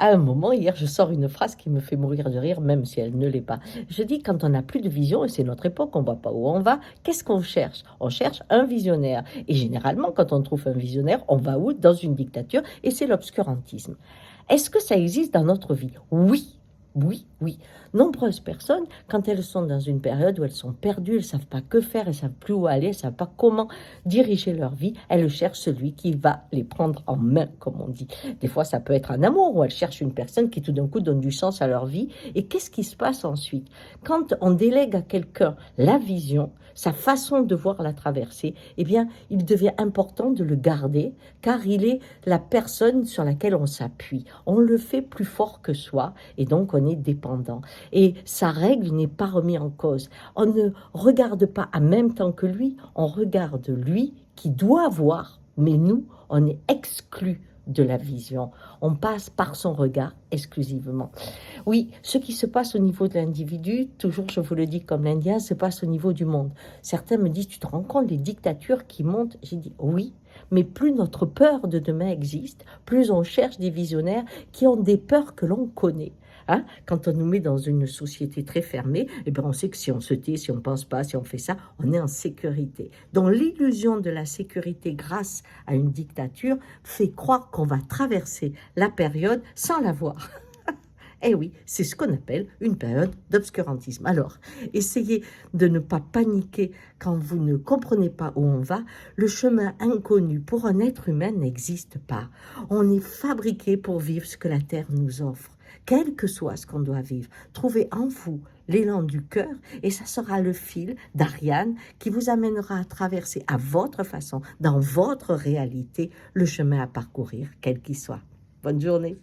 À un moment, hier, je sors une phrase qui me fait mourir de rire, même si elle ne l'est pas. Je dis, quand on n'a plus de vision, et c'est notre époque, on ne voit pas où on va, qu'est-ce qu'on cherche? On cherche un visionnaire. Et généralement, quand on trouve un visionnaire, on va où? Dans une dictature, et c'est l'obscurantisme. Est-ce que ça existe dans notre vie? Oui. Oui, oui. Nombreuses personnes, quand elles sont dans une période où elles sont perdues, elles ne savent pas que faire, elles ne savent plus où aller, elles ne savent pas comment diriger leur vie, elles cherchent celui qui va les prendre en main, comme on dit. Des fois, ça peut être un amour, où elles cherchent une personne qui tout d'un coup donne du sens à leur vie. Et qu'est-ce qui se passe ensuite? Quand on délègue à quelqu'un la vision, sa façon de voir la traversée, eh bien, il devient important de le garder, car il est la personne sur laquelle on s'appuie. On le fait plus fort que soi, et donc on est dépendant. Et sa règle n'est pas remise en cause. On ne regarde pas en même temps que lui, on regarde lui qui doit voir, mais nous, on est exclus de la vision. On passe par son regard exclusivement. Oui, ce qui se passe au niveau de l'individu, toujours je vous le dis comme l'Indien, se passe au niveau du monde. Certains me disent, tu te rends compte des dictatures qui montent? J'ai dit oui, mais plus notre peur de demain existe, plus on cherche des visionnaires qui ont des peurs que l'on connaît. Hein? Quand on nous met dans une société très fermée, eh bien on sait que si on se tait, si on ne pense pas, si on fait ça, on est en sécurité. Donc l'illusion de la sécurité grâce à une dictature fait croire qu'on va traverser la période sans la voir. Eh oui, c'est ce qu'on appelle une période d'obscurantisme. Alors, essayez de ne pas paniquer quand vous ne comprenez pas où on va. Le chemin inconnu pour un être humain n'existe pas. On est fabriqué pour vivre ce que la Terre nous offre. Quel que soit ce qu'on doit vivre, trouvez en vous l'élan du cœur et ça sera le fil d'Ariane qui vous amènera à traverser à votre façon, dans votre réalité, le chemin à parcourir, quel qu'il soit. Bonne journée.